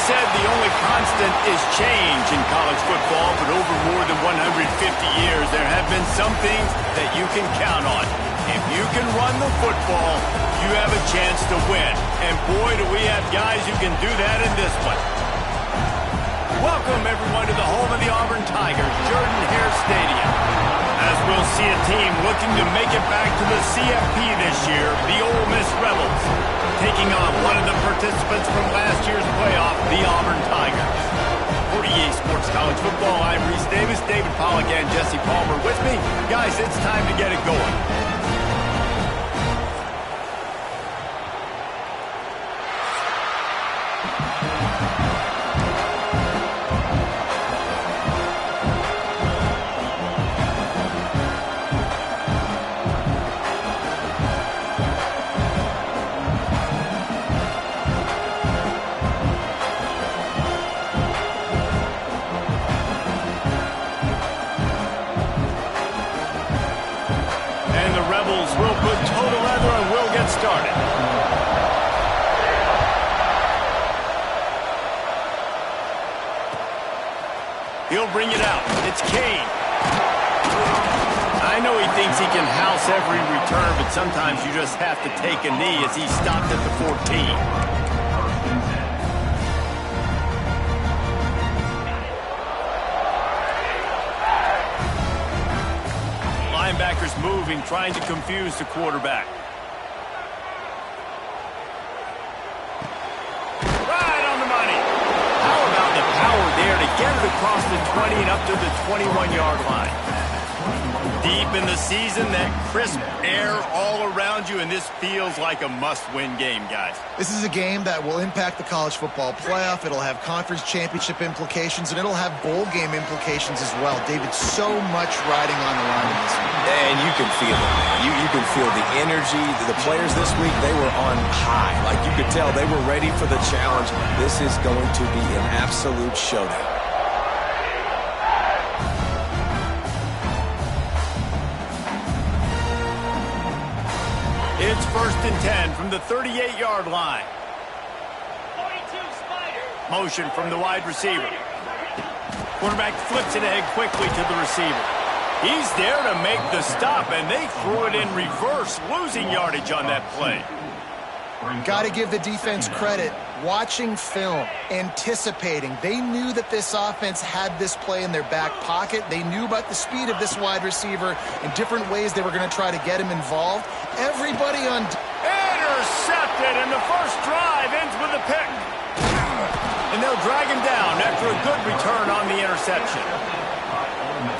Said the only constant is change in college football, but over more than 150 years, there have been some things that you can count on. If you can run the football, you have a chance to win. And boy, do we have guys who can do that in this one. Welcome, everyone, to the home of the Auburn Tigers, Jordan-Hare Stadium. As we'll see a team looking to make it back to the CFP this year, the Ole Miss Rebels, taking on one of the participants from last year's playoff, the Auburn Tigers. For EA Sports College Football, I'm Reese Davis, David Pollack, and Jesse Palmer with me. Guys, it's time to get it going. Will put total leather and we'll get started. He'll bring it out. It's Kane. I know he thinks he can house every return, but sometimes you just have to take a knee as he stopped at the 14. Linebackers moving, trying to confuse the quarterback. Right on the money. How about the power there to get it across the 20 and up to the 21-yard line? Deep in the season, that crisp air all around you, and this feels like a must-win game, guys. This is a game that will impact the college football playoff. It'll have conference championship implications, and it'll have bowl game implications as well. David, so much riding on the line in this one. And you can feel it, man. You can feel the energy. The players this week, they were on high. Like you could tell, they were ready for the challenge. This is going to be an absolute showdown. It's 1st and 10 from the 38-yard line. 42 Spider. Motion from the wide receiver. Quarterback flips it ahead quickly to the receiver. He's there to make the stop, and they threw it in reverse, losing yardage on that play. Got to give the defense credit. Watching film, anticipating. They knew that this offense had this play in their back pocket. They knew about the speed of this wide receiver and different ways they were going to try to get him involved. Everybody on... Intercepted, and the first drive ends with a pick. And they'll drag him down after a good return on the interception.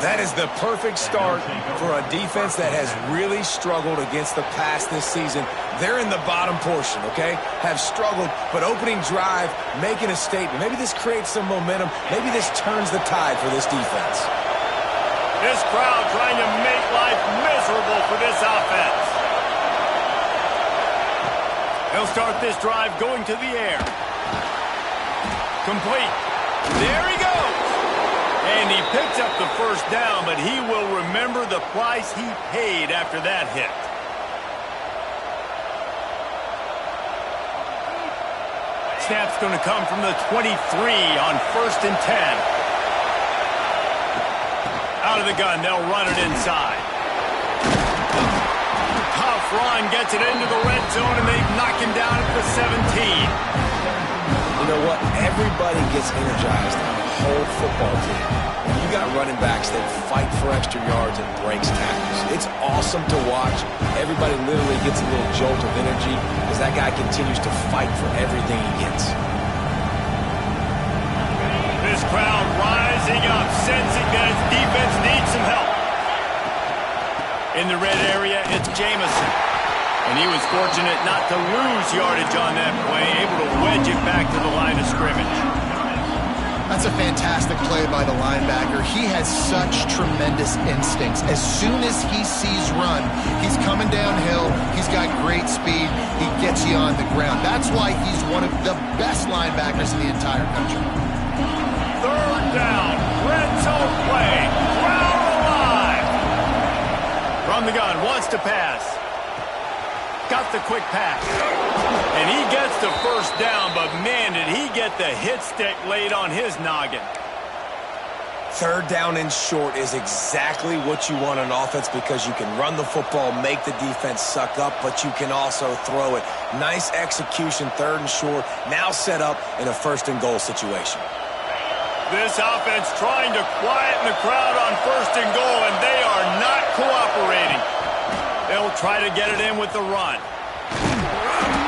That is the perfect start for a defense that has really struggled against the pass this season. They're in the bottom portion, okay? Have struggled, but opening drive, making a statement. Maybe this creates some momentum. Maybe this turns the tide for this defense. This crowd trying to make life miserable for this offense. He'll start this drive going to the air. Complete. There he goes. And he picks up the first down, but he will remember the price he paid after that hit. Snap's going to come from the 23 on 1st and 10. Out of the gun, they'll run it inside. Tough run gets it into the red zone, and they knock him down at the 17. You know what? Everybody gets energized on the whole football team. You got running backs that fight for extra yards and breaks tackles. It's awesome to watch. Everybody literally gets a little jolt of energy as that guy continues to fight for everything he gets. This crowd rising up, sensing that its defense needs some help. In the red area, it's Jamison. And he was fortunate not to lose yardage on that play, able to wedge it back to the line of scrimmage. That's a fantastic play by the linebacker. He has such tremendous instincts. As soon as he sees run, he's coming downhill. He's got great speed. He gets you on the ground. That's why he's one of the best linebackers in the entire country. Third down, red zone play, crowd alive. From the gun, wants to pass. Got the quick pass. And he gets the first down, but man, did he get the hit stick laid on his noggin. Third down and short is exactly what you want on offense because you can run the football, make the defense suck up, but you can also throw it. Nice execution, third and short, now set up in a first and goal situation. This offense trying to quieten the crowd on first and goal, and they are not cooperating. They'll try to get it in with the run.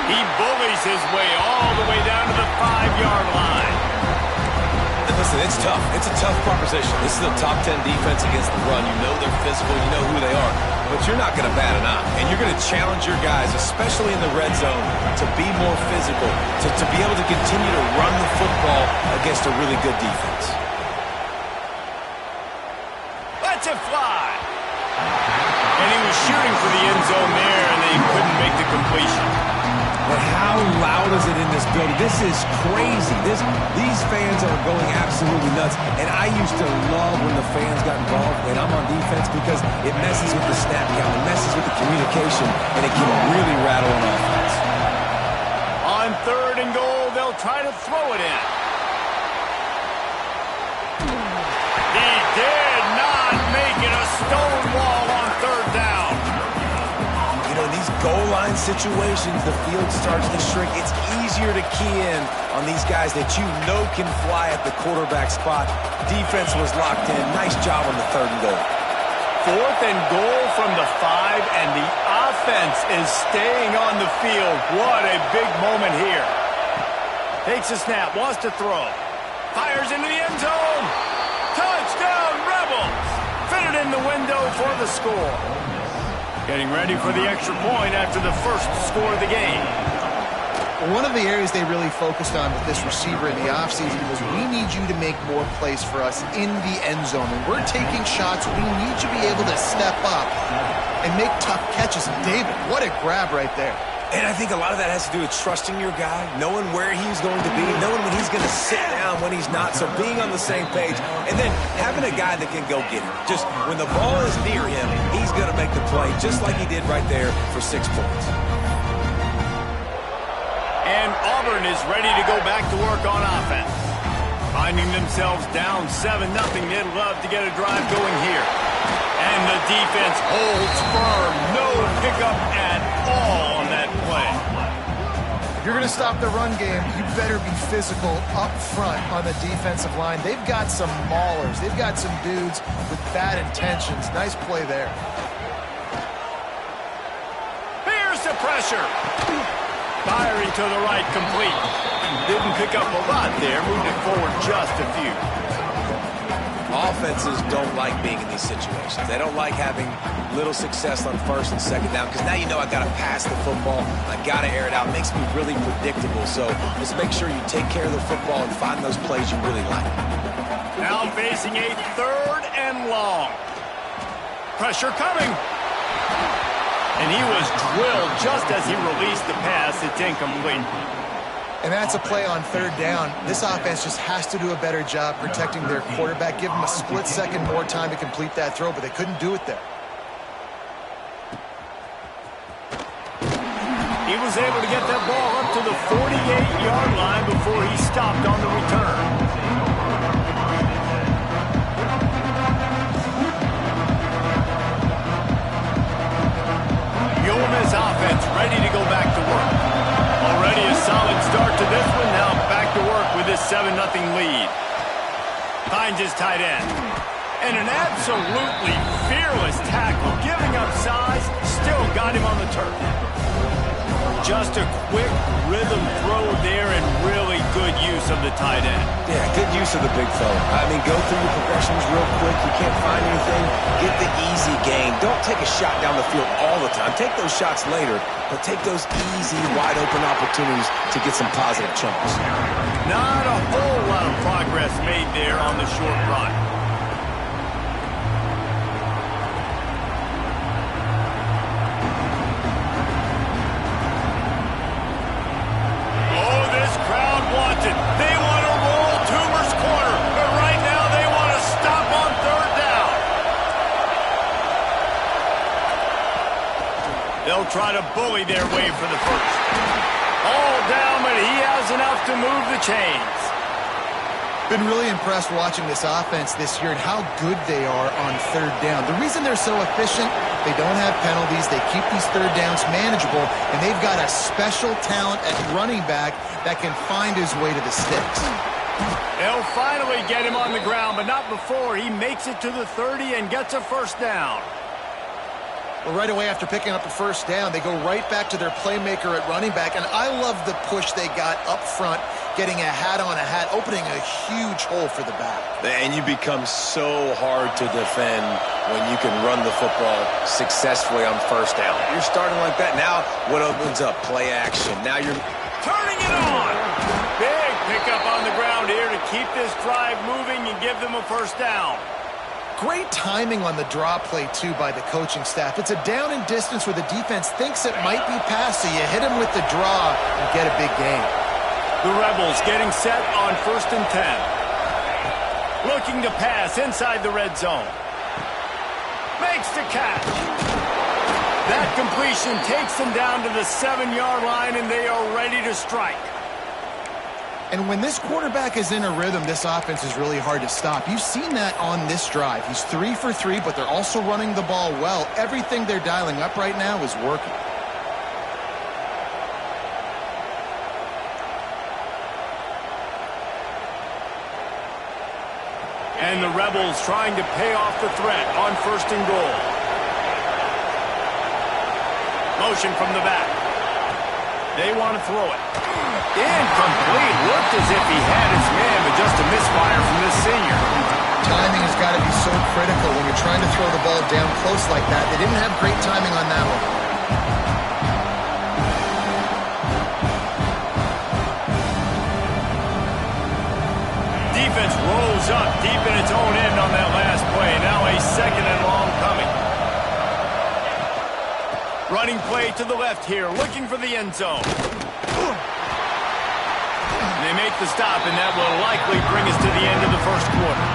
He bullies his way all the way down to the 5-yard line. And listen, it's tough. It's a tough proposition. This is a top 10 defense against the run. You know they're physical. You know who they are. But you're not going to bat an eye. And you're going to challenge your guys, especially in the red zone, to be more physical, to be able to continue to run the football against a really good defense. Let's it fly. And he was shooting for the end zone there, and they couldn't make the completion. But how loud is it in this building? This is crazy. These fans are going absolutely nuts. And I used to love when the fans got involved when I'm on defense because it messes with the snap count, it messes with the communication, and it can really rattle an offense. On third and goal, they'll try to throw it in. He did not make it a stone wall on third down. You know, in these goal line situations, the field starts to shrink. It's easier to key in on these guys that you know can fly at the quarterback spot. Defense was locked in. Nice job on the third and goal. Fourth and goal from the 5, and the offense is staying on the field. What a big moment here. Takes a snap, wants to throw. Fires into the end zone. Touchdown, Rebels! Fitted in the window for the score. Getting ready for the extra point after the first score of the game. One of the areas they really focused on with this receiver in the offseason was we need you to make more plays for us in the end zone. When we're taking shots, we need you to be able to step up and make tough catches. And David, what a grab right there. And I think a lot of that has to do with trusting your guy, knowing where he's going to be, knowing when he's going to sit down, when he's not, so being on the same page, and then having a guy that can go get it. Just when the ball is near him, he's going to make the play, just like he did right there for 6 points. And Auburn is ready to go back to work on offense. Finding themselves down 7-0, they'd love to get a drive going here. And the defense holds firm. No pickup at all on that play. If you're going to stop the run game, you better be physical up front on the defensive line. They've got some maulers. They've got some dudes with bad intentions. Nice play there. Here's the pressure. Firing to the right, complete. Didn't pick up a lot there. Moved it forward just a few. Offenses don't like being in these situations. They don't like having little success on first and second down because now you know I got to pass the football. I got to air it out. It makes me really predictable. So just make sure you take care of the football and find those plays you really like. Now facing a third and long. Pressure coming. And he was drilled just as he released the pass. It's incomplete. And that's a play on third down. This offense just has to do a better job protecting their quarterback. Give them a split second more time to complete that throw, but they couldn't do it there. He was able to get that ball up to the 48-yard line before he stopped on the return. Yoma's offense ready to go back to work. Already a solid start to this one. Now back to work with this 7-0 lead. Finds his tight end. And an absolutely fearless tackle. Giving up size, still got him on the turf. Just a quick rhythm throw there and really good use of the tight end. Yeah, good use of the big fella. I mean, go through your progressions real quick. You can't find anything. Get the easy gain. Don't take a shot down the field all the time. Take those shots later, but take those easy, wide-open opportunities to get some positive chunks. Not a whole lot of progress made there on the short run. Oh, this crowd wants it. They want to roll Toomer's corner, but right now they want to stop on third down. They'll try to bully their way for the first. All down, but he has enough to move the chains. Been really impressed watching this offense this year and how good they are on third down. The reason they're so efficient, they don't have penalties, they keep these third downs manageable, and they've got a special talent at running back that can find his way to the sticks. They'll finally get him on the ground, but not before he makes it to the 30 and gets a first down. Well, right away after picking up a first down, they go right back to their playmaker at running back, and I love the push they got up front, getting a hat on a hat, opening a huge hole for the back. And you become so hard to defend when you can run the football successfully on first down. You're starting like that. Now what opens up? Play action. Now you're turning it on. Big pickup on the ground here to keep this drive moving and give them a first down. Great timing on the draw play, too, by the coaching staff. It's a down and distance where the defense thinks it might be pass, so you hit him with the draw and get a big gain. The Rebels getting set on 1st and 10. Looking to pass inside the red zone. Makes the catch. That completion takes them down to the 7-yard line, and they are ready to strike. And when this quarterback is in a rhythm, this offense is really hard to stop. You've seen that on this drive. He's 3 for 3, but they're also running the ball well. Everything they're dialing up right now is working. And the Rebels trying to pay off the threat on 1st and goal. Motion from the back. They want to throw it. Incomplete. Looked as if he had his man, but just a misfire from this senior. Timing has got to be so critical when you're trying to throw the ball down close like that. They didn't have great timing on that one. Defense rolls up deep in its own end on that last play. Now a 2nd and long coming. Running play to the left here, looking for the end zone. They make the stop, and that will likely bring us to the end of the first quarter.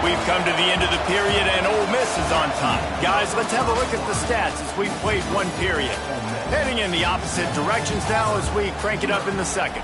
We've come to the end of the period, and Ole Miss is on top. Guys, let's have a look at the stats as we played one period. Heading in the opposite directions now as we crank it up in the second.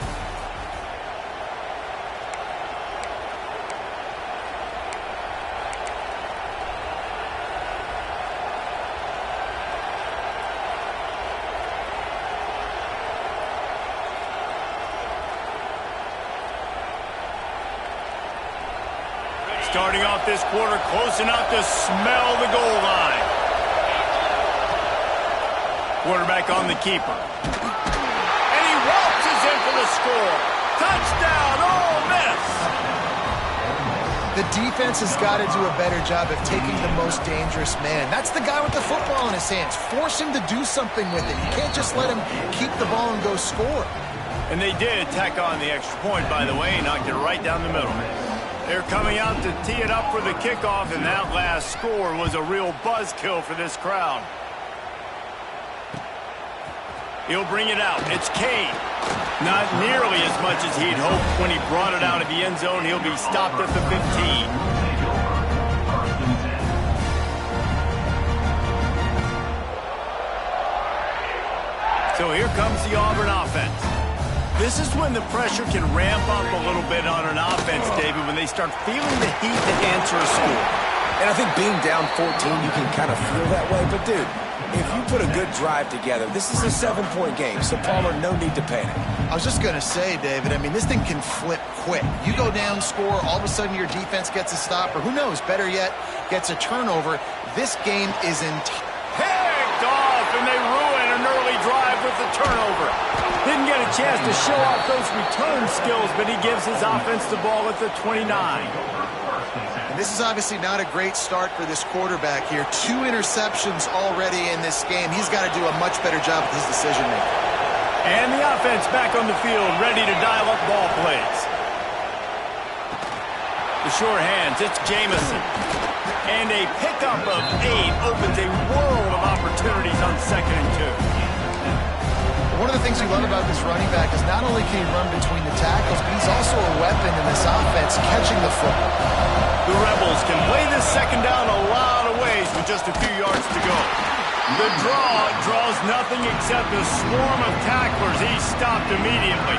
Starting off this quarter close enough to smell the goal line. Quarterback on the keeper. And he waltzes in for the score. Touchdown, Ole Miss! The defense has got to do a better job of taking the most dangerous man. That's the guy with the football in his hands. Force him to do something with it. You can't just let him keep the ball and go score. And they did tack on the extra point, by the way, knocked it right down the middle. They're coming out to tee it up for the kickoff, and that last score was a real buzzkill for this crowd. He'll bring it out. It's Kane. Not nearly as much as he'd hoped when he brought it out of the end zone. He'll be stopped at the 15. So here comes the Auburn offense. This is when the pressure can ramp up a little bit on an offense, David, when they start feeling the heat to answer a score. And I think being down 14, you can kind of feel that way. But, dude, if you put a good drive together, this is a 7-point game. So, Palmer, no need to panic. I was just going to say, David, I mean, this thing can flip quick. You go down, score, all of a sudden your defense gets a stop, or who knows, better yet, gets a turnover. This game is picked off, and they ruin an early drive with the turnover. Didn't get a chance to show off those return skills, but he gives his offense the ball at the 29. And this is obviously not a great start for this quarterback here. 2 interceptions already in this game. He's got to do a much better job with his decision-making. And the offense back on the field, ready to dial up ball plays. The sure hands, it's Jamison. And a pickup of 8 opens a world of opportunities on 2nd and 2. One of the things you love about this running back is not only can he run between the tackles, but he's also a weapon in this offense, catching the football. The Rebels can play this 2nd down a lot of ways with just a few yards to go. The draw draws nothing except a swarm of tacklers. He's stopped immediately.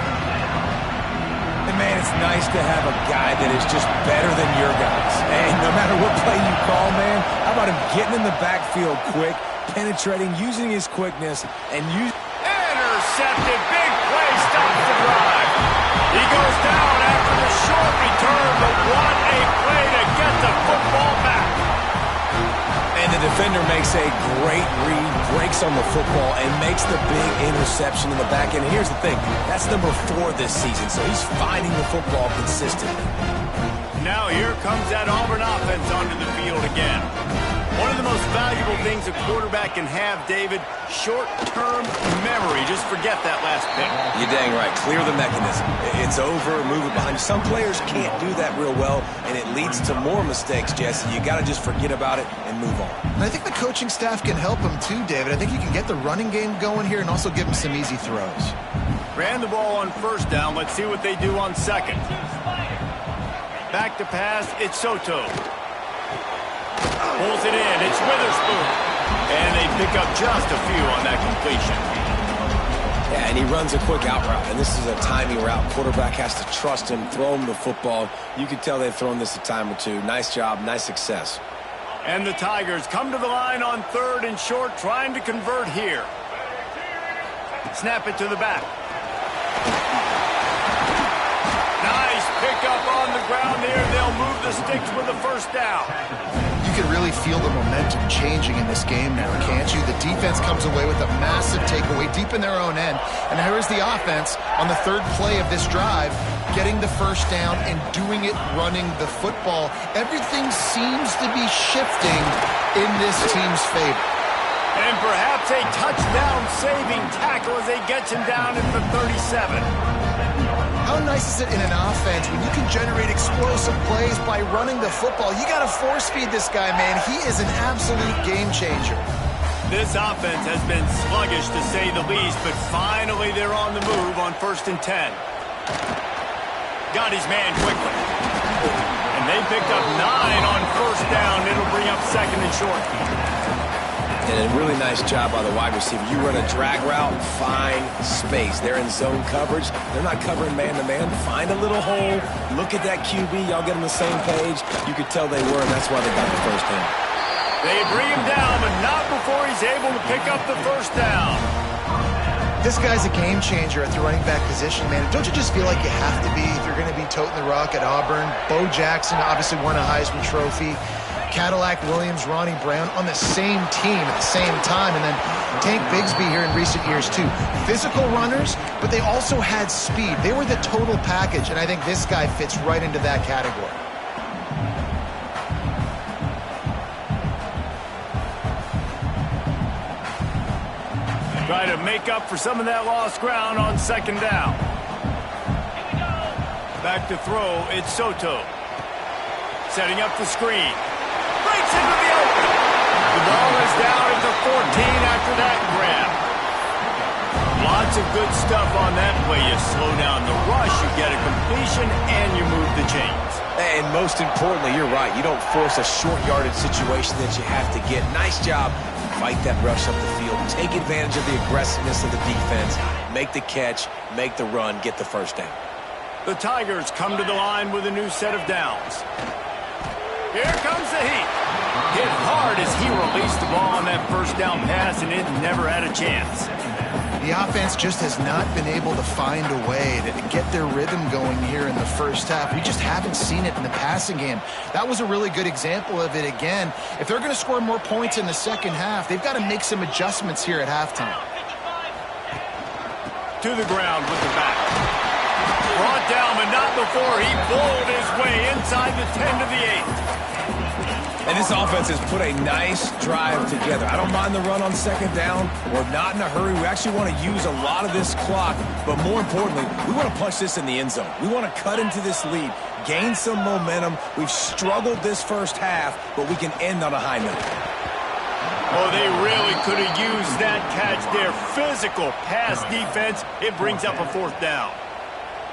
And, man, it's nice to have a guy that is just better than your guys. And no matter what play you call, man, how about him getting in the backfield quick, penetrating, using his quickness, and intercepted. Big play stops the drive. He goes down after the short return, but what a play to get the football back. And the defender makes a great read, breaks on the football, and makes the big interception in the back end. Here's the thing, that's number 4 this season, so he's finding the football consistently. Now here comes that Auburn offense onto the field again. One of the most valuable things a quarterback can have, David, short-term memory. Just forget that last pick. You're dang right. Clear the mechanism. It's over, move it behind you. Some players can't do that real well, and it leads to more mistakes, Jesse. You got to just forget about it and move on. And I think the coaching staff can help him too, David. I think you can get the running game going here and also give him some easy throws. Ran the ball on 1st down. Let's see what they do on 2nd. Back to pass. It's Soto. Pulls it in. It's Witherspoon. And they pick up just a few on that completion. Yeah, and he runs a quick out route, and this is a timing route. Quarterback has to trust him, throw him the football. You can tell they've thrown this a time or two. Nice job, nice success. And the Tigers come to the line on 3rd and short, trying to convert here. Snap it to the back. Nice pickup on the ground there. They'll move the sticks with the 1st down. You can really feel the momentum changing in this game now, can't you? The defense comes away with a massive takeaway deep in their own end. And here is the offense on the 3rd play of this drive, getting the 1st down and doing it running the football. Everything seems to be shifting in this team's favor. And perhaps a touchdown-saving tackle as they get him down at the 37. How nice is it in an offense when you can generate explosive plays by running the football? You got to force-feed this guy, man. He is an absolute game changer. This offense has been sluggish, to say the least, but finally they're on the move on 1st and 10. Got his man quickly. And they picked up 9 on 1st down. It'll bring up 2nd and short. And a really nice job by the wide receiver. You run a drag route, find space. They're in zone coverage. They're not covering man-to-man. Find a little hole. Look at that QB. Y'all get on the same page. You could tell they were, and that's why they got the 1st down. They bring him down, but not before he's able to pick up the 1st down. This guy's a game changer at the running back position, man. Don't you just feel like you have to be if you're going to be toting the rock at Auburn? Bo Jackson obviously won a Heisman Trophy. Cadillac Williams, Ronnie Brown on the same team at the same time. And then Tank Bigsby here in recent years, too. Physical runners, but they also had speed. They were the total package, and I think this guy fits right into that category. Try to make up for some of that lost ground on 2nd down. Back to throw, it's Soto. Setting up the screen. Breaks into the open. The ball is down at the 14 after that grab. Lots of good stuff on that play. You slow down the rush, you get a completion, and you move the chains. And most importantly, you're right. You don't force a short yardage situation that you have to get. Nice job. Fight that rush up the field. Take advantage of the aggressiveness of the defense. Make the catch, make the run, get the 1st down. The Tigers come to the line with a new set of downs. Here comes the heat. Hit hard as he released the ball on that 1st down pass, and it never had a chance. The offense just has not been able to find a way to get their rhythm going here in the 1st half. We just haven't seen it in the passing game. That was a really good example of it again. If they're going to score more points in the 2nd half, they've got to make some adjustments here at halftime. To the ground with the back. Brought down, but not before he pulled his way inside the 10 to the 8. This offense has put a nice drive together. I don't mind the run on second down. We're not in a hurry. We actually want to use a lot of this clock, but more importantly, we want to punch this in the end zone. We want to cut into this lead, gain some momentum. We've struggled this first half, but we can end on a high note. Oh, they really could have used that catch there. Physical pass defense. It brings up a fourth down.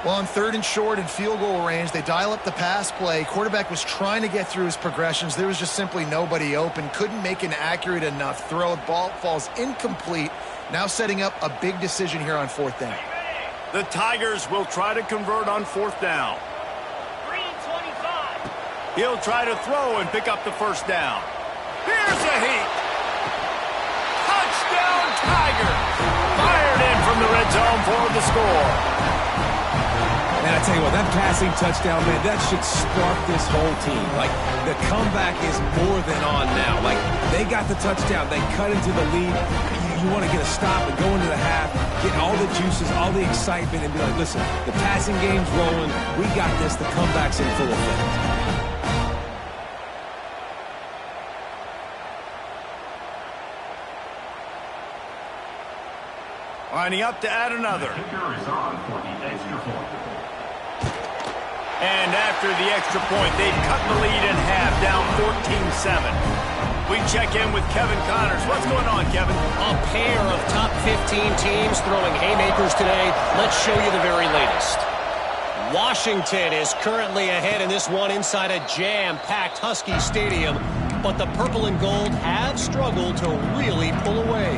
Well, on 3rd and short and field goal range, they dial up the pass play. Quarterback was trying to get through his progressions. There was just simply nobody open. Couldn't make an accurate enough throw. The ball falls incomplete. Now setting up a big decision here on 4th down. The Tigers will try to convert on 4th down. 3 and 25. He'll try to throw and pick up the first down. Here's a heat. Touchdown Tigers. Fired in from the red zone for the score. Man, I tell you what, that passing touchdown, man, that should spark this whole team. Like, the comeback is more than on now. Like, they got the touchdown. They cut into the lead. You want to get a stop and go into the half, get all the juices, all the excitement, and be like, listen, the passing game's rolling. We got this. The comeback's in full effect. Lining up to add another. And after the extra point, they've cut the lead in half, down 14-7. We check in with Kevin Connors. What's going on, Kevin? A pair of top 15 teams throwing haymakers today. Let's show you the very latest. Washington is currently ahead in this one inside a jam-packed Husky Stadium, but the purple and gold have struggled to really pull away.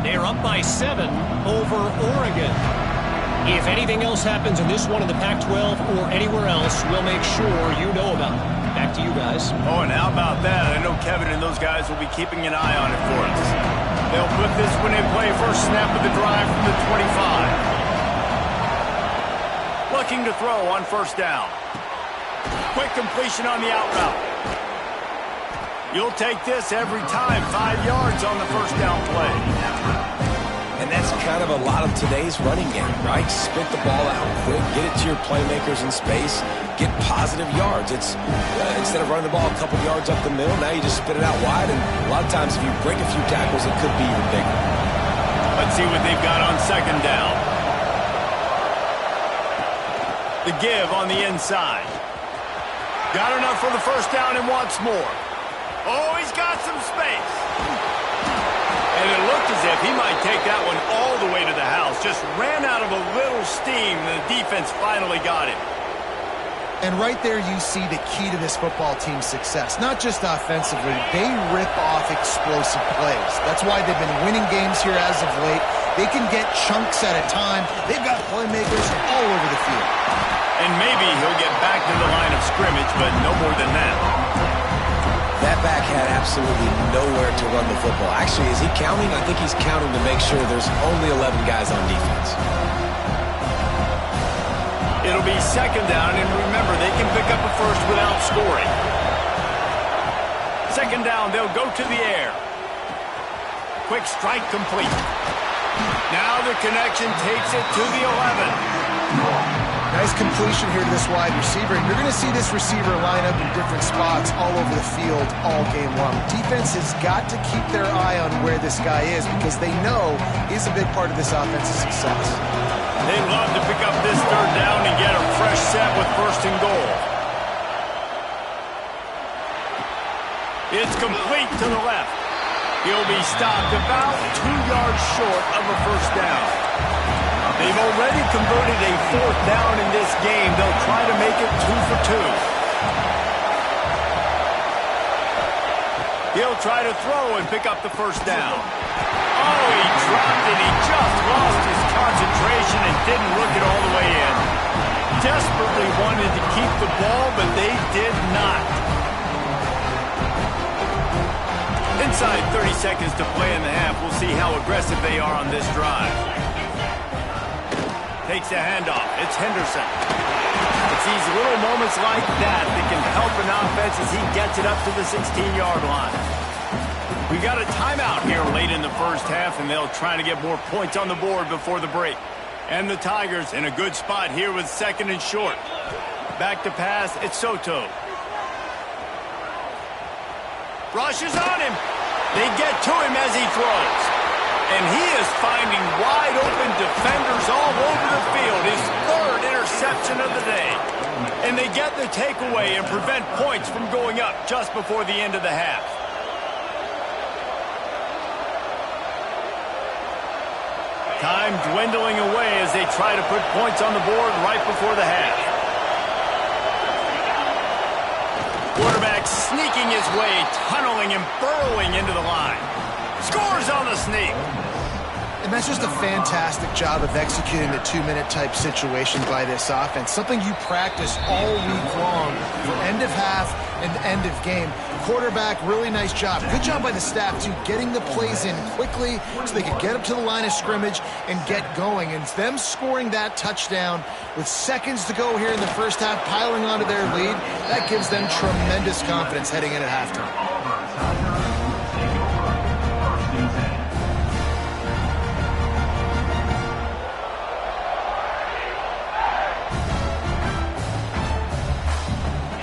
They're up by 7 over Oregon. If anything else happens in this one in the Pac-12 or anywhere else, we'll make sure you know about it. Back to you guys. Oh, and how about that? I know Kevin and those guys will be keeping an eye on it for us. They'll put this one in play. First snap of the drive from the 25. Looking to throw on first down. Quick completion on the out route. You'll take this every time. 5 yards on the first down play. And that's kind of a lot of today's running game, right? Spit the ball out quick, get it to your playmakers in space, get positive yards. It's instead of running the ball a couple yards up the middle, now you just spit it out wide, and a lot of times if you break a few tackles, it could be even bigger. Let's see what they've got on second down. The give on the inside. Got enough for the first down and wants more. Oh, he's got some space. And it looked as if he might take that one all the way to the house. Just ran out of a little steam, and the defense finally got him. And right there you see the key to this football team's success. Not just offensively, they rip off explosive plays. That's why they've been winning games here as of late. They can get chunks at a time. They've got playmakers all over the field. And maybe he'll get back to the line of scrimmage, but no more than that. That back had absolutely nowhere to run the football. Actually, is he counting? I think he's counting to make sure there's only 11 guys on defense. It'll be second down, and remember, they can pick up a first without scoring. Second down, they'll go to the air. Quick strike complete. Now the connection takes it to the 11. Nice completion here to this wide receiver. And you're going to see this receiver line up in different spots all over the field all game long. Defense has got to keep their eye on where this guy is because they know he's a big part of this offense's success. They love to pick up this third down and get a fresh set with first and goal. It's complete to the left. He'll be stopped about 2 yards short of a first down. They've already converted a fourth down in this game. They'll try to make it 2 for 2. He'll try to throw and pick up the first down. Oh, he dropped it. He just lost his concentration and didn't look it all the way in. Desperately wanted to keep the ball, but they did not. Inside 30 seconds to play in the half. We'll see how aggressive they are on this drive. Takes a handoff. It's Henderson. It's these little moments like that that can help an offense as he gets it up to the 16-yard line. We got a timeout here late in the first half, and they'll try to get more points on the board before the break. And the Tigers in a good spot here with second and short. Back to pass. It's Soto. Rushes on him. They get to him as he throws. And he is finding wide open defenders all over the field. His third interception of the day. And they get the takeaway and prevent points from going up just before the end of the half. Time dwindling away as they try to put points on the board right before the half. Quarterback sneaking his way, tunneling and burrowing into the line. Scores on the sneak. And that's just a fantastic job of executing the two-minute type situation by this offense. Something you practice all week long for end of half and end of game. Quarterback, really nice job. Good job by the staff, too, getting the plays in quickly so they could get up to the line of scrimmage and get going. And them scoring that touchdown with seconds to go here in the first half, piling onto their lead, that gives them tremendous confidence heading in at halftime.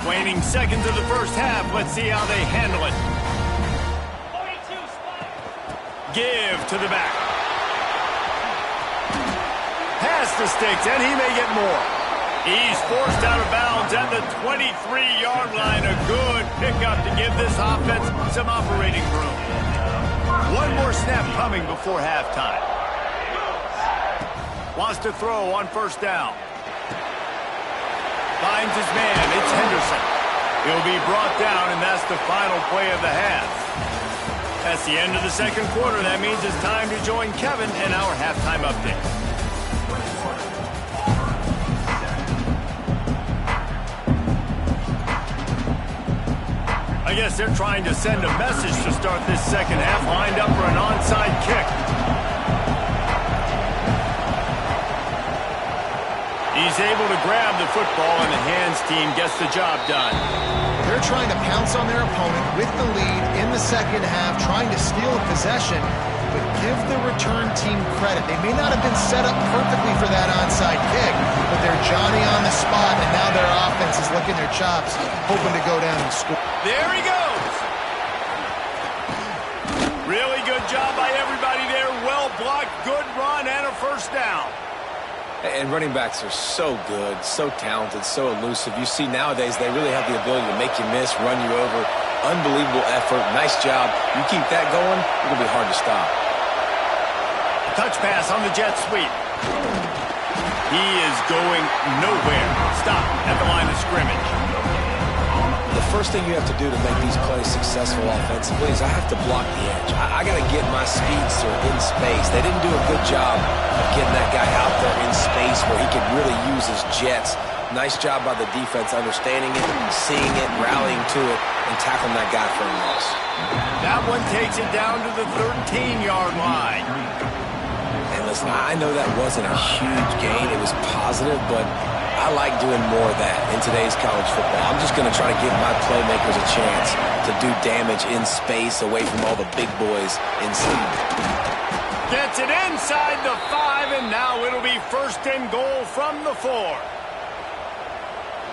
Waning seconds of the first half. Let's see how they handle it. 42 spot. Give to the back. Pass the sticks, and he may get more. He's forced out of bounds at the 23-yard line. A good pickup to give this offense some operating room. One more snap coming before halftime. Wants to throw on first down. Finds his man. It's Henderson. He'll be brought down, and that's the final play of the half. That's the end of the second quarter. That means it's time to join Kevin in our halftime update. I guess they're trying to send a message to start this second half. Lined up for an onside kick. He's able to grab the football, and the hands team gets the job done. They're trying to pounce on their opponent with the lead in the second half, trying to steal a possession, but give the return team credit. They may not have been set up perfectly for that onside kick, but they're Johnny on the spot, and now their offense is licking their chops, hoping to go down and score. There he goes. Really good job by everybody there. Well blocked, good run, and a first down. And running backs are so good, so talented, so elusive. You see nowadays they really have the ability to make you miss, run you over. Unbelievable effort. Nice job. You keep that going, it's going to be hard to stop. Touch pass on the jet sweep. He is going nowhere. Stop at the line of scrimmage. The first thing you have to do to make these plays successful offensively is I have to block the edge. I got to get my speedster in space. They didn't do a good job of getting that guy out there in space where he could really use his jets. Nice job by the defense understanding it, seeing it, rallying to it, and tackling that guy for a loss. That one takes it down to the 13-yard line. And listen, I know that wasn't a huge gain. It was positive, but I like doing more of that in today's college football. I'm just going to try to give my playmakers a chance to do damage in space away from all the big boys inside. Gets it inside the 5, and now it'll be first and goal from the 4.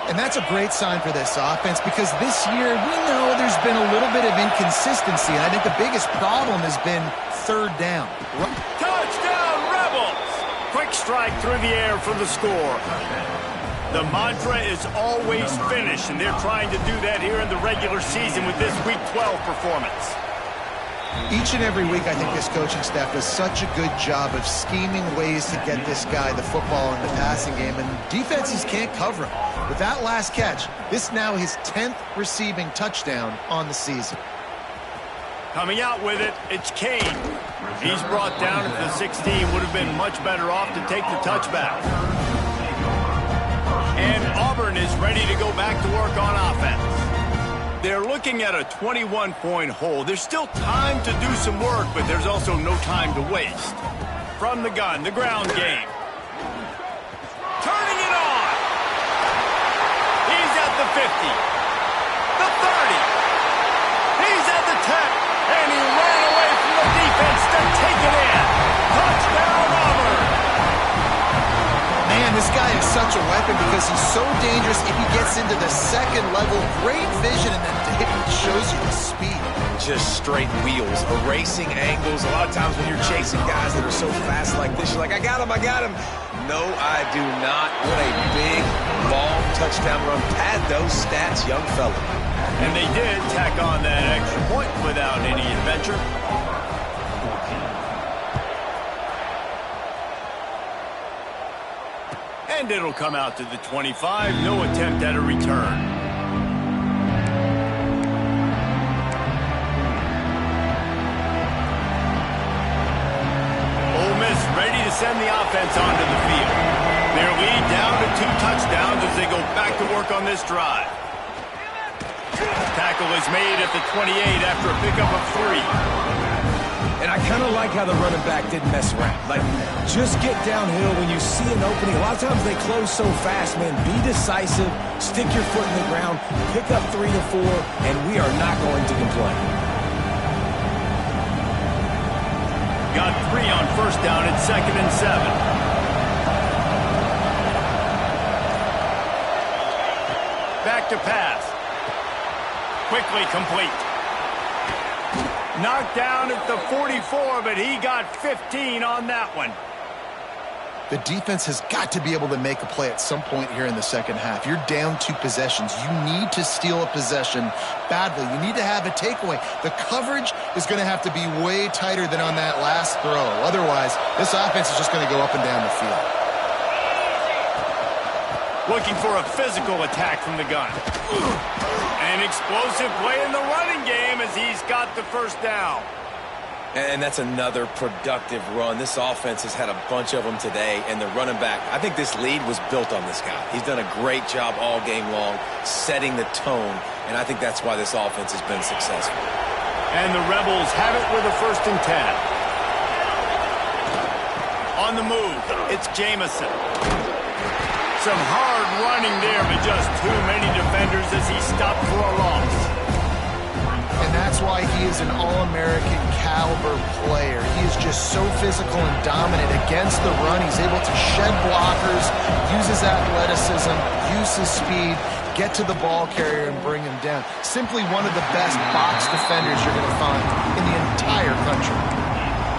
And that's a great sign for this offense because this year we know there's been a little bit of inconsistency, and I think the biggest problem has been third down. Touchdown, Rebels! Quick strike through the air for the score. The mantra is always finish, and they're trying to do that here in the regular season with this Week 12 performance. Each and every week, I think this coaching staff does such a good job of scheming ways to get this guy the football in the passing game, and defenses can't cover him. With that last catch, this now his 10th receiving touchdown on the season. Coming out with it, it's Kane. He's brought down at the 16, would have been much better off to take the touchback. And Auburn is ready to go back to work on offense. They're looking at a 21-point hole. There's still time to do some work, but there's also no time to waste. From the gun, the ground game. Turning it on. He's at the 50. The 30. He's at the 10. And he ran away from the defense to take it in. Touchdown, Auburn. Man, this guy is such a weapon because he's so dangerous if he gets into the second level. Great vision, and then David shows you the speed. Just straight wheels, erasing angles. A lot of times when you're chasing guys that are so fast like this, you're like, I got him, I got him. No, I do not. What a big, long touchdown run. Pad those stats, young fella. And they did tack on that extra point without any adventure. And it'll come out to the 25. No attempt at a return. Ole Miss ready to send the offense onto the field. Their lead down to 2 touchdowns as they go back to work on this drive. Tackle is made at the 28 after a pickup of 3. And I kind of like how the running back didn't mess around. Like, just get downhill when you see an opening. A lot of times they close so fast, man. Be decisive, stick your foot in the ground, pick up 3 to 4, and we are not going to complain. Got 3 on first down at 2nd and 7. Back to pass. Quickly complete. Knocked down at the 44, but he got 15 on that one. The defense has got to be able to make a play at some point here in the second half. You're down 2 possessions. You need to steal a possession badly. You need to have a takeaway. The coverage is going to have to be way tighter than on that last throw. Otherwise, this offense is just going to go up and down the field. Looking for a physical attack from the gun. An explosive play in the running game as he's got the first down. And that's another productive run. This offense has had a bunch of them today, and the running back, I think this lead was built on this guy. He's done a great job all game long, setting the tone, and I think that's why this offense has been successful. And the Rebels have it with a 1st and 10. On the move, it's Jamison. Some hard running there, but just too many defenders as he stopped for a loss. And that's why he is an All-American caliber player. He is just so physical and dominant against the run. He's able to shed blockers, use his athleticism, use his speed, get to the ball carrier and bring him down. Simply one of the best box defenders you're going to find in the entire country.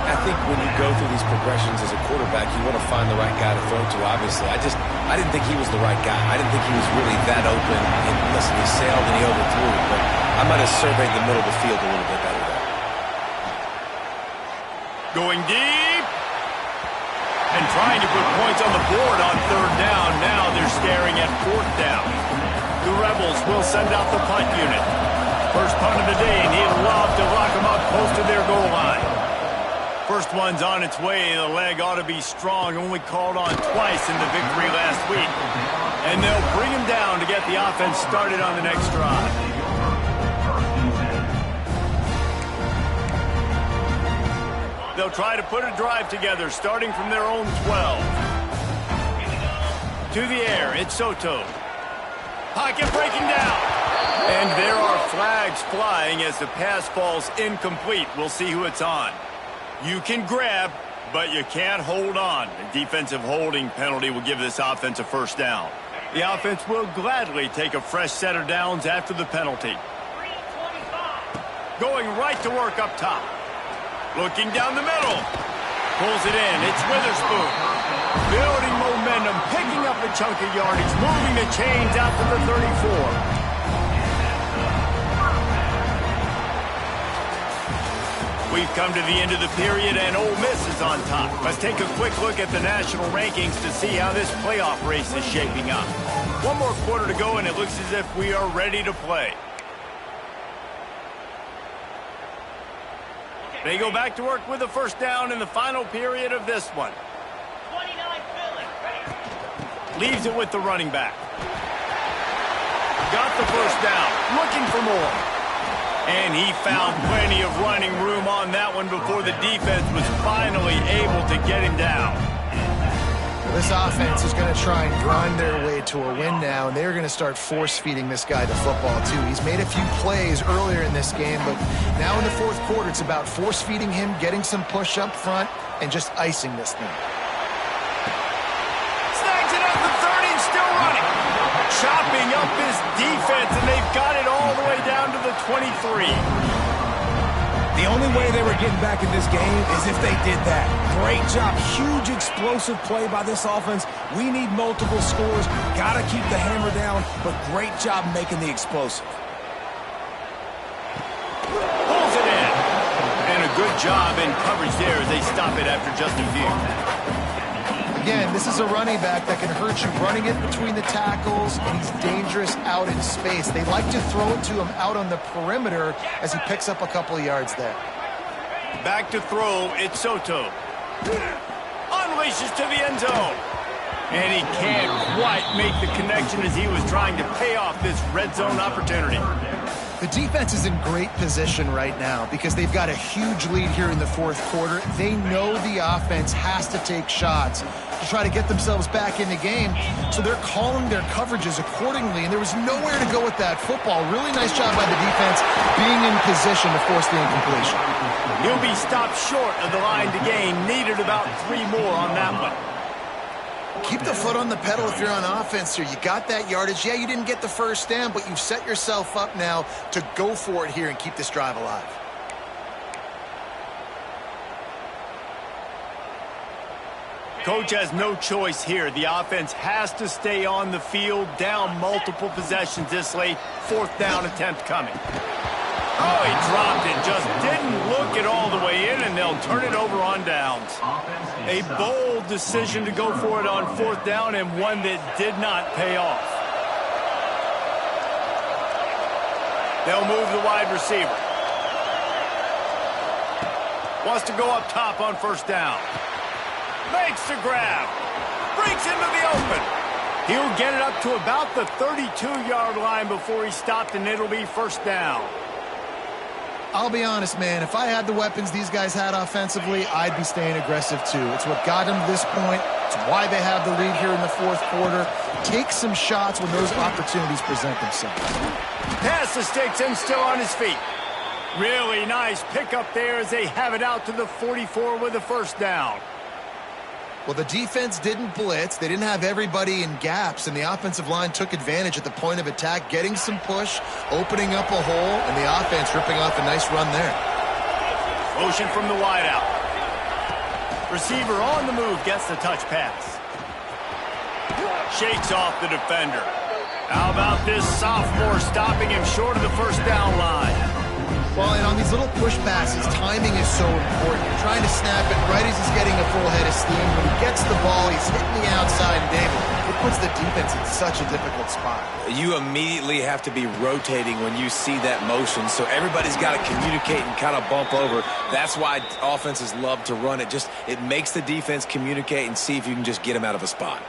I think when you go through these progressions as a quarterback, you want to find the right guy to throw to, obviously. I didn't think he was the right guy. I didn't think he was really that open. And listen, he sailed and he overthrew, but I might have surveyed the middle of the field a little bit better there. Going deep. And trying to put points on the board on 3rd down. Now they're staring at 4th down. The Rebels will send out the punt unit. First punt of the day, and he'd love to lock them up close to their goal line. First one's on its way. The leg ought to be strong. Only called on twice in the victory last week. And they'll bring him down to get the offense started on the next drive. They'll try to put a drive together, starting from their own 12. To the air, it's Soto. Pocket breaking down. And there are flags flying as the pass falls incomplete. We'll see who it's on. You can grab, but you can't hold on. A defensive holding penalty will give this offense a 1st down. The offense will gladly take a fresh set of downs after the penalty. Going right to work up top. Looking down the middle. Pulls it in. It's Witherspoon. Building momentum, picking up a chunk of yardage, moving the chains out to the 34. We've come to the end of the period, and Ole Miss is on top. Let's take a quick look at the national rankings to see how this playoff race is shaping up. One more quarter to go, and it looks as if we are ready to play. They go back to work with a 1st down in the final period of this one. 29 Philly. Leaves it with the running back. Got the 1st down. Looking for more. And he found plenty of running room on that one before the defense was finally able to get him down. Well, this offense is going to try and grind their way to a win now, and they're going to start force-feeding this guy the football, too. He's made a few plays earlier in this game, but now in the 4th quarter, it's about force-feeding him, getting some push up front, and just icing this thing. Snags it up the 30, chopping up this defense, and they've got it all the way down to the 23. The only way they were getting back in this game is if they did that. Great job. Huge explosive play by this offense. We need multiple scores. Got to keep the hammer down, but great job making the explosive. Pulls it in. And a good job in coverage there as they stop it after just a few. Again, this is a running back that can hurt you running it between the tackles, and he's dangerous out in space. They like to throw it to him out on the perimeter as he picks up a couple of yards there. Back to throw, it's Soto. Unleashes to the end zone. And he can't quite make the connection as he was trying to pay off this red zone opportunity. The defense is in great position right now because they've got a huge lead here in the fourth quarter. They know the offense has to take shots to try to get themselves back in the game, so they're calling their coverages accordingly, and there was nowhere to go with that football. Really nice job by the defense being in position to force the incompletion. He'll be stopped short of the line to gain. Needed about 3 more on that one. Keep the foot on the pedal if you're on offense here. You got that yardage. Yeah, you didn't get the first down, but you've set yourself up now to go for it here and keep this drive alive. Coach has no choice here. The offense has to stay on the field, down multiple possessions this late. Fourth down attempt coming. Oh, he dropped it. Just didn't look it all the way in, and they'll turn it over on downs. A bold decision to go for it on fourth down, and one that did not pay off. They'll move the wide receiver. Wants to go up top on first down. Makes the grab. Breaks into the open. He'll get it up to about the 32-yard line before he's stopped, and it'll be first down. I'll be honest, man, if I had the weapons these guys had offensively, I'd be staying aggressive too. It's what got them to this point. It's why they have the lead here in the fourth quarter. Take some shots when those opportunities present themselves. Pass the sticks and still on his feet. Really nice pickup there as they have it out to the 44 with a first down. Well, the defense didn't blitz. They didn't have everybody in gaps, and the offensive line took advantage at the point of attack, getting some push, opening up a hole, and the offense ripping off a nice run there. Motion from the wideout. Receiver on the move gets the touch pass. Shakes off the defender. How about this sophomore stopping him short of the first down line? Well, and on these little push passes, timing is so important. You're trying to snap it right as he's getting a full head of steam. When he gets the ball, he's hitting the outside, and David, it puts the defense in such a difficult spot. You immediately have to be rotating when you see that motion, so everybody's got to communicate and kind of bump over. That's why offenses love to run it. It makes the defense communicate and see if you can just get them out of a spot.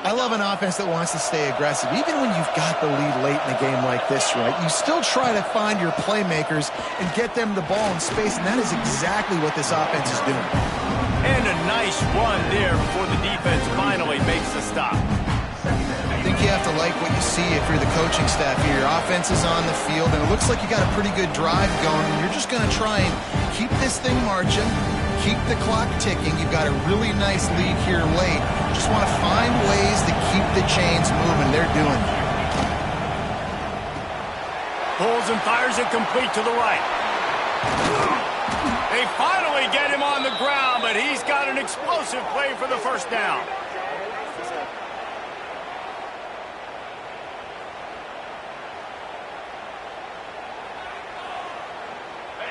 I love an offense that wants to stay aggressive. Even when you've got the lead late in a game like this, right, you still try to find your playmakers and get them the ball in space, and that is exactly what this offense is doing. And a nice run there before the defense finally makes the stop. I think you have to like what you see if you're the coaching staff here. Your offense is on the field, and it looks like you got a pretty good drive going, and you're just going to try and keep this thing marching, keep the clock ticking. You've got a really nice lead here late. Just want to find ways to keep the chains moving. They're doing it. Pulls and fires it complete to the right. They finally get him on the ground, but he's got an explosive play for the first down.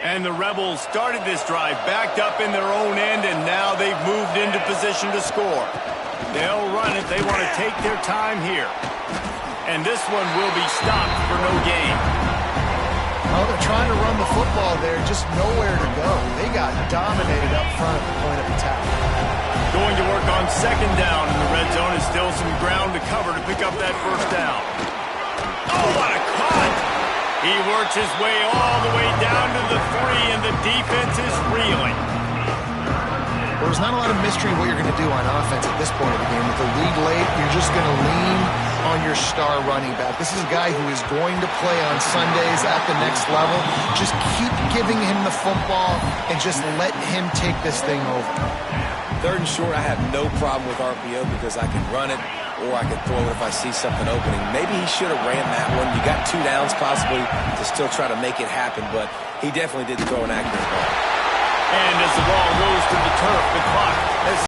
And the Rebels started this drive backed up in their own end, and now they've moved into position to score. They'll run it. They want to take their time here. And this one will be stopped for no gain. Well, they're trying to run the football there, just nowhere to go. They got dominated up front at the point of attack. Going to work on second down in the red zone, and still some ground to cover to pick up that first down. Oh, what a cut! He works his way all the way down to the 3, and the defense is reeling. Well, there's not a lot of mystery what you're going to do on offense at this point of the game. With the lead late, you're just going to lean on your star running back. This is a guy who is going to play on Sundays at the next level. Just keep giving him the football and just let him take this thing over. Third and short, I have no problem with RPO because I can run it. or I could throw it if I see something opening. Maybe he should have ran that one. You got 2 downs possibly to still try to make it happen, but he definitely didn't throw an accurate ball. And as the ball goes to the turf, the clock has